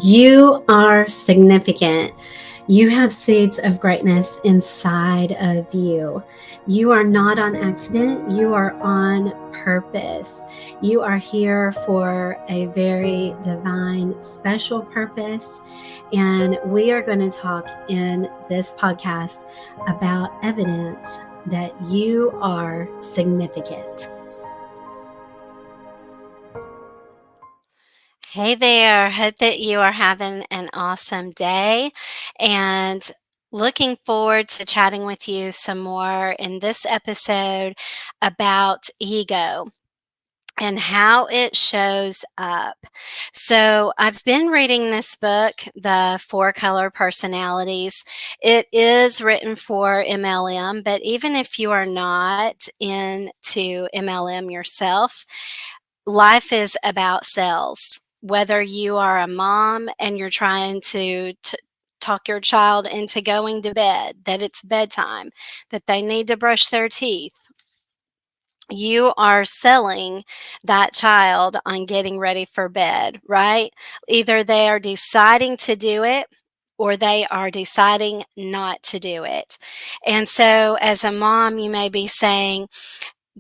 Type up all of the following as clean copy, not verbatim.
You are significant. You have seeds of greatness inside of you. You are not on accident. You are on purpose. You are here for a very divine, special purpose. And we are going to talk in this podcast about evidence that you are significant. Hey there. Hope that you are having an awesome day and looking forward to chatting with you some more in this episode about ego and how it shows up. So, I've been reading this book, The Four Color Personalities. It is written for MLM, but even if you are not into MLM yourself, life is about cells. Whether you are a mom and you're trying to talk your child into going to bed, that it's bedtime, that they need to brush their teeth, you are selling that child on getting ready for bed, right? Either they are deciding to do it or they are deciding not to do it. And so, as a mom, you may be saying,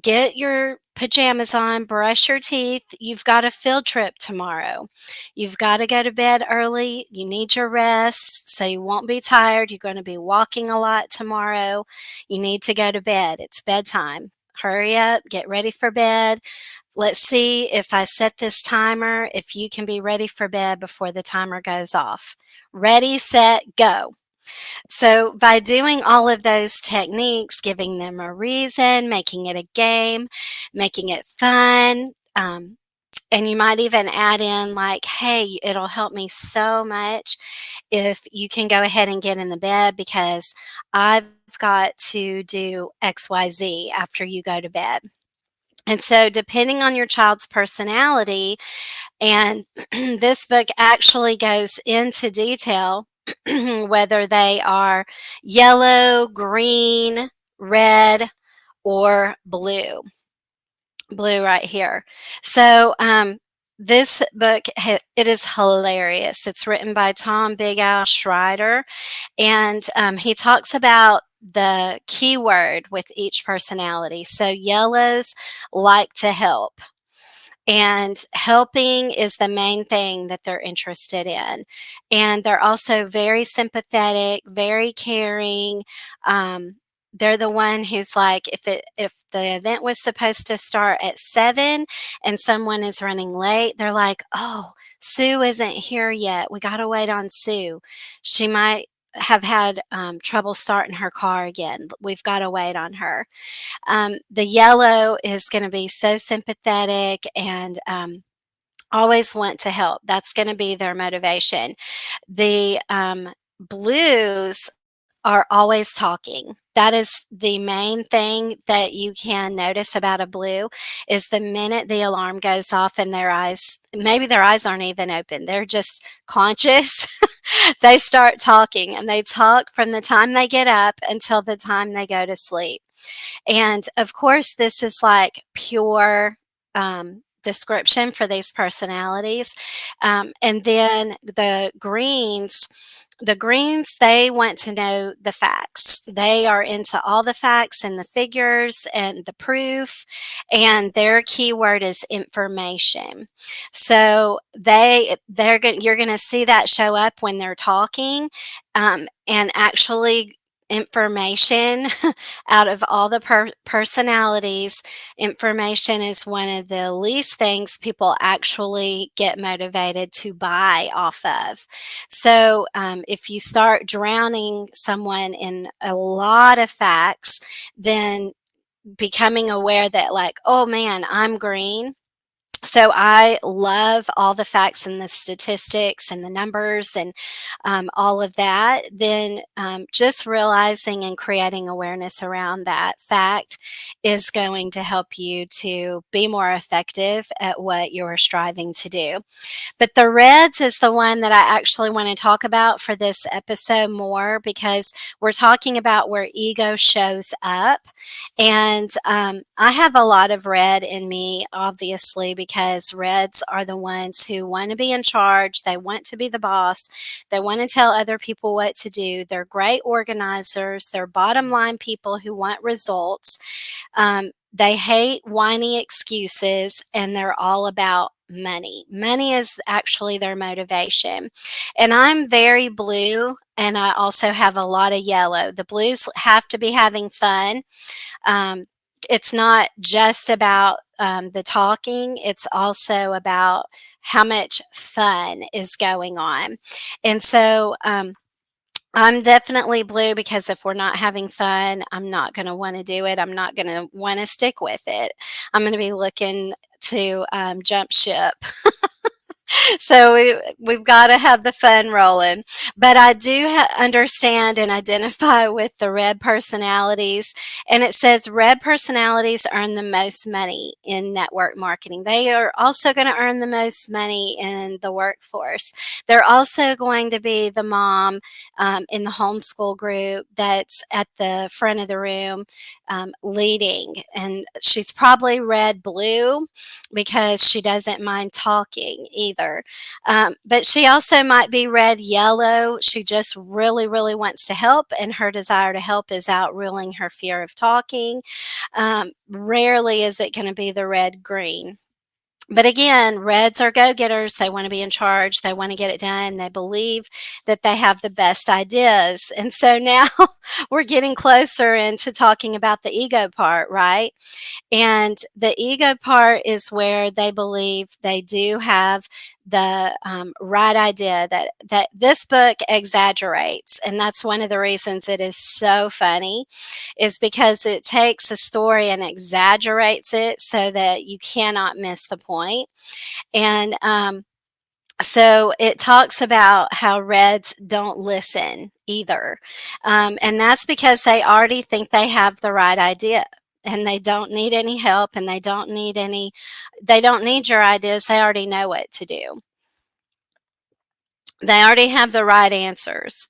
get your pajamas on, brush your teeth. You've got a field trip tomorrow. You've got to go to bed early. You need your rest so you won't be tired. You're going to be walking a lot tomorrow. You need to go to bed. It's bedtime. Hurry up, get ready for bed. Let's see if I set this timer, if you can be ready for bed before the timer goes off. Ready, set, go. So, by doing all of those techniques, giving them a reason, making it a game, making it fun, and you might even add in, like, hey, it'll help me so much if you can go ahead and get in the bed because I've got to do XYZ after you go to bed. And so, depending on your child's personality, and this book actually goes into detail whether they are yellow, green, red, or blue. Blue right here. So, this book, it is hilarious. It's written by Tom Big Al Schreider, and he talks about the keyword with each personality. So, yellows like to help. And helping is the main thing that they're interested in. And they're also very sympathetic, very caring. They're the one who's like, if the event was supposed to start at 7 and someone is running late, they're like, oh, Sue isn't here yet. We got to wait on Sue. She might have had trouble starting her car again. We've got to wait on her. The yellow is going to be so sympathetic and always want to help. That's going to be their motivation. The blues are always talking. That is the main thing that you can notice about a blue is the minute the alarm goes off and their eyes, maybe their eyes aren't even open, they're just conscious. They start talking and they talk from the time they get up until the time they go to sleep. And of course, this is like pure description for these personalities. And then the greens, they want to know the facts. They are into all the facts and the figures and the proof, and their keyword is information. So you're going to see that show up when they're talking, and actually information out of all the personalities, information is one of the least things people actually get motivated to buy off of. So, if you start drowning someone in a lot of facts, then becoming aware that, like, oh man, I'm green, so I love all the facts and the statistics and the numbers and all of that. Then just realizing and creating awareness around that fact is going to help you to be more effective at what you're striving to do. But the reds is the one that I actually want to talk about for this episode more because we're talking about where ego shows up. And I have a lot of red in me, obviously, because because reds are the ones who want to be in charge. They want to be the boss. They want to tell other people what to do. They're great organizers. They're bottom line people who want results. They hate whiny excuses, and they're all about money. Money is actually their motivation. And I'm very blue, and I also have a lot of yellow. The blues have to be having fun. Um, it's not just about the talking, it's also about how much fun is going on. And so, I'm definitely blue because if we're not having fun, I'm not going to want to do it. I'm not going to want to stick with it. I'm going to be looking to jump ship. So we've got to have the fun rolling. But I do understand and identify with the red personalities. And it says red personalities earn the most money in network marketing. They are also going to earn the most money in the workforce. They're also going to be the mom in the homeschool group that's at the front of the room leading. And she's probably red blue because she doesn't mind talking either. But she also might be red yellow. She just really, really wants to help, and her desire to help is outruling her fear of talking. Rarely is it going to be the red green. But again, reds are go getters. They want to be in charge. They want to get it done. They believe that they have the best ideas. And so now we're getting closer into talking about the ego part, right? And the ego part is where they believe they do have the right idea, that this book exaggerates. And that's one of the reasons it is so funny, is because it takes a story and exaggerates it so that you cannot miss the point. And so it talks about how reds don't listen either. And that's because they already think they have the right idea, and they don't need any help, and they don't need your ideas. They already know what to do. They already have the right answers.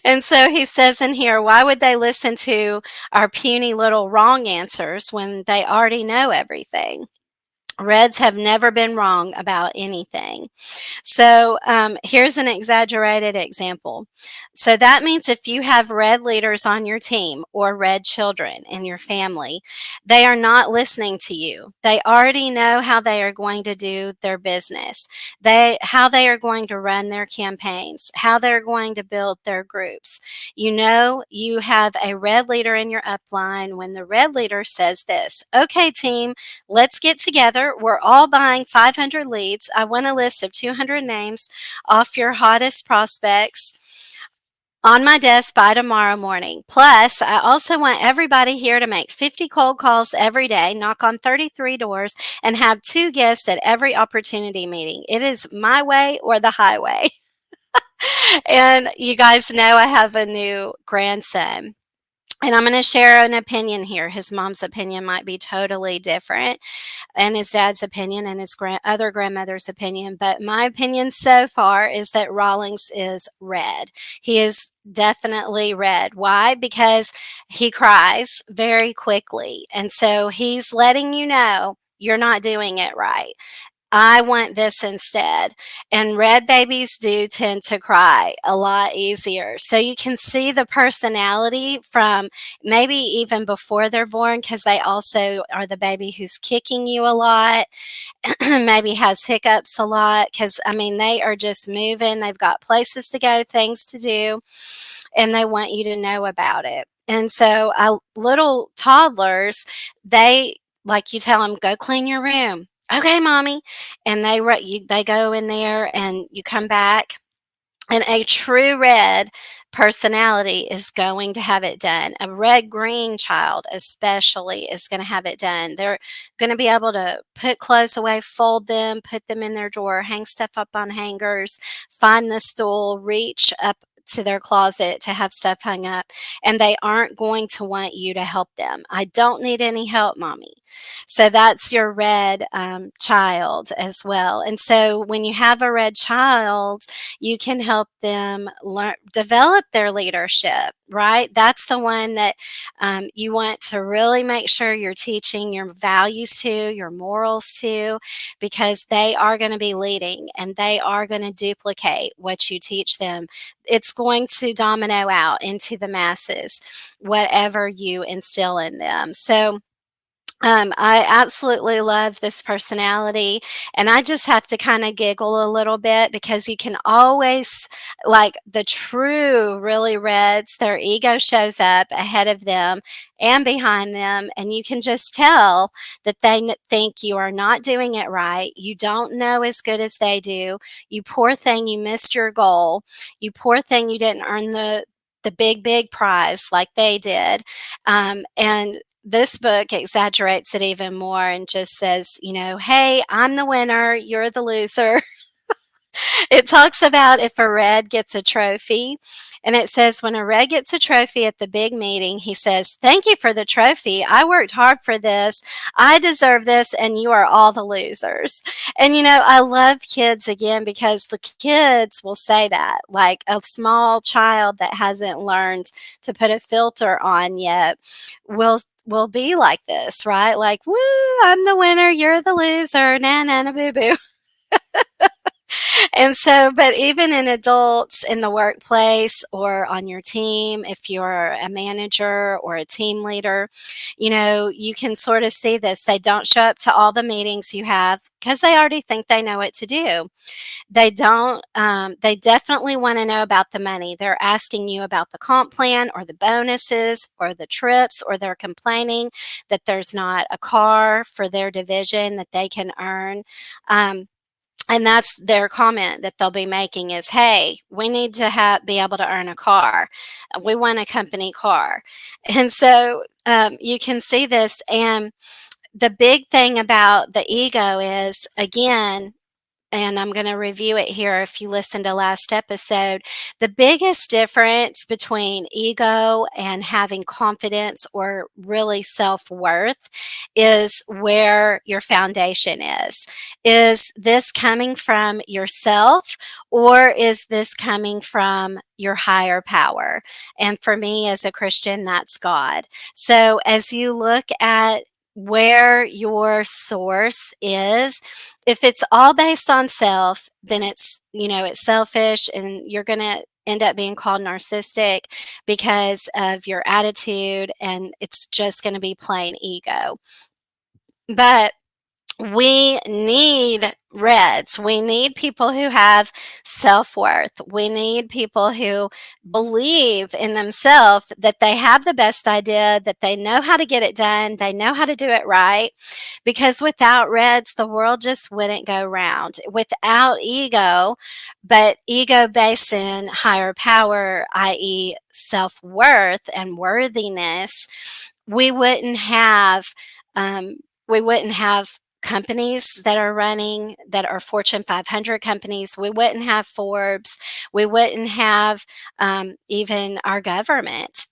And so he says in here, why would they listen to our puny little wrong answers when they already know everything? Reds have never been wrong about anything. So here's an exaggerated example. So that means if you have red leaders on your team or red children in your family, they are not listening to you. They already know how they are going to do their business, how they are going to run their campaigns, how they're going to build their groups. You know, you have a red leader in your upline when the red leader says this: okay, team, let's get together. We're all buying 500 leads. I want a list of 200 names off your hottest prospects on my desk by tomorrow morning. Plus, I also want everybody here to make 50 cold calls every day, knock on 33 doors, and have 2 guests at every opportunity meeting. It is my way or the highway. And you guys know I have a new grandson. And I'm going to share an opinion here. His mom's opinion might be totally different, and his dad's opinion, and his other grandmother's opinion. But my opinion so far is that Rawlings is red. He is definitely red. Why? Because he cries very quickly. And so he's letting you know you're not doing it right. I want this instead. And red babies do tend to cry a lot easier. So you can see the personality from maybe even before they're born, because they also are the baby who's kicking you a lot, maybe has hiccups a lot, because I mean, they are just moving. They've got places to go, things to do, and they want you to know about it. And so, little toddlers, they like you tell them, go clean your room. Okay, mommy. And they go in there, and you come back, and a true red personality is going to have it done. A red green child, especially, is going to have it done. They're going to be able to put clothes away, fold them, put them in their drawer, hang stuff up on hangers, find the stool, reach up to their closet to have stuff hung up, and they aren't going to want you to help them. I don't need any help, mommy. So that's your red child as well. And so when you have a red child, you can help them learn, develop their leadership, right? That's the one that you want to really make sure you're teaching your values to, your morals to, because they are going to be leading and they are going to duplicate what you teach them. It's going to domino out into the masses, whatever you instill in them. So, I absolutely love this personality, and I just have to kind of giggle a little bit because you can always, like the true, really reds, their ego shows up ahead of them and behind them, and you can just tell that they think you are not doing it right. You don't know as good as they do. You poor thing, you missed your goal. You poor thing, you didn't earn the big prize like they did. And this book exaggerates it even more and just says, hey, I'm the winner, you're the loser. It talks about if a red gets a trophy, and it says when a red gets a trophy at the big meeting, he says, "Thank you for the trophy. I worked hard for this. I deserve this, and you are all the losers." And I love kids again because the kids will say that, like a small child that hasn't learned to put a filter on yet will be like this, right? Like, "Woo, I'm the winner, you're the loser, na na na boo boo." And so, but even in adults in the workplace or on your team, if you're a manager or a team leader, you can sort of see this. They don't show up to all the meetings you have because they already think they know what to do. They don't, they definitely want to know about the money. They're asking you about the comp plan or the bonuses or the trips, or they're complaining that there's not a car for their division that they can earn. And that's their comment that they'll be making is, hey, we need to be able to earn a car. We want a company car. And so you can see this. And the big thing about the ego is, again, and I'm going to review it here if you listened to last episode. The biggest difference between ego and having confidence or really self-worth is where your foundation is. Is this coming from yourself, or is this coming from your higher power? And for me as a Christian, that's God. So as you look at where your source is, if it's all based on self, then it's selfish, and you're going to end up being called narcissistic because of your attitude, and it's just going to be plain ego. But we need reds. We need people who have self-worth. We need people who believe in themselves, that they have the best idea, that they know how to get it done, they know how to do it right. Because without reds, the world just wouldn't go round. Without ego, but ego based in higher power, i.e., self-worth and worthiness, we wouldn't have um, we wouldn't have companies that are running, that are Fortune 500 companies. We wouldn't have Forbes. We wouldn't have even our government.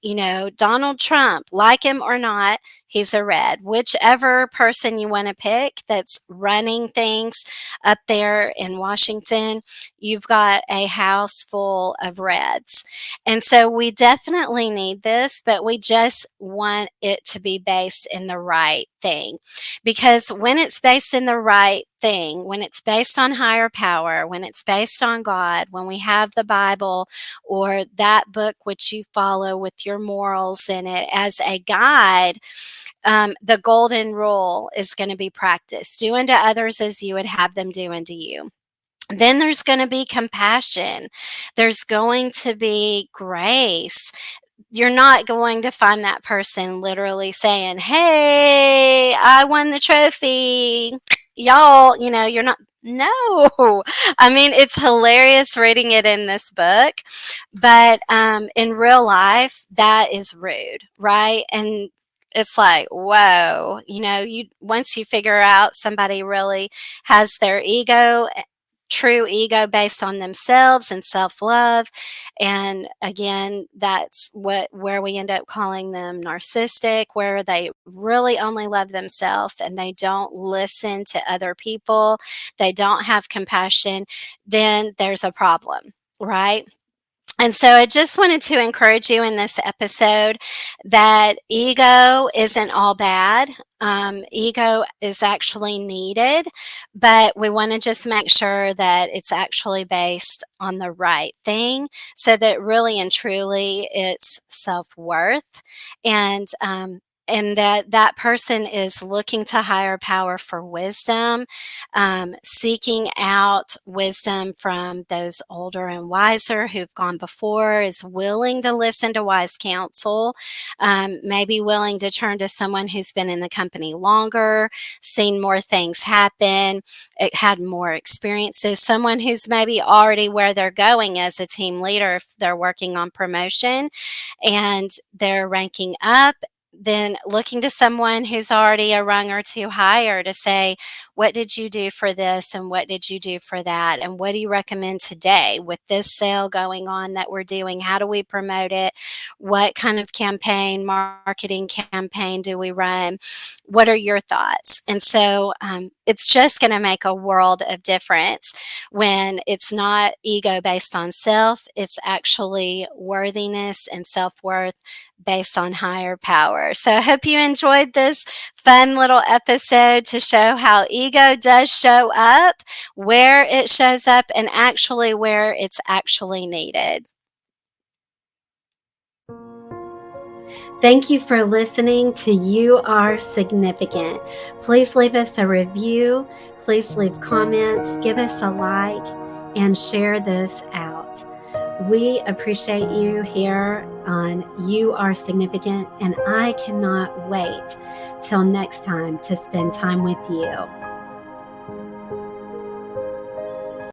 Donald Trump, like him or not, he's a red. Whichever person you want to pick that's running things up there in Washington, you've got a house full of reds. And so we definitely need this, but we just want it to be based in the right thing. Because when it's based in the right thing, when it's based on higher power, when it's based on God, when we have the Bible or that book which you follow with your morals in it as a guide, the golden rule is going to be practiced. Do unto others as you would have them do unto you. Then there's going to be compassion. There's going to be grace. You're not going to find that person literally saying, "Hey, I won the trophy. Y'all," you're not. No. I mean, it's hilarious reading it in this book, but in real life, that is rude, right? And it's like, whoa, you once you figure out somebody really has their ego true ego based on themselves and self-love. And again, that's where we end up calling them narcissistic, where they really only love themselves and they don't listen to other people, they don't have compassion, then there's a problem, right? And so I just wanted to encourage you in this episode that ego isn't all bad. Ego is actually needed, but we want to just make sure that it's actually based on the right thing, so that really and truly it's self-worth, and and that person is looking to higher power for wisdom, seeking out wisdom from those older and wiser who've gone before, is willing to listen to wise counsel, maybe willing to turn to someone who's been in the company longer, seen more things happen, had more experiences, someone who's maybe already where they're going as a team leader if they're working on promotion and they're ranking up, then looking to someone who's already a rung or two higher to say, what did you do for this and what did you do for that? And what do you recommend today with this sale going on that we're doing? How do we promote it? What kind of campaign, marketing campaign do we run? What are your thoughts? And so it's just going to make a world of difference when it's not ego based on self, it's actually worthiness and self worth based on higher power. So I hope you enjoyed this fun little episode to show how ego does show up, where it shows up, and actually where it's actually needed. Thank you for listening to You Are Significant. Please leave us a review. Please leave comments, give us a like, and share this out. We appreciate you here on You Are Significant, and I cannot wait till next time to spend time with you.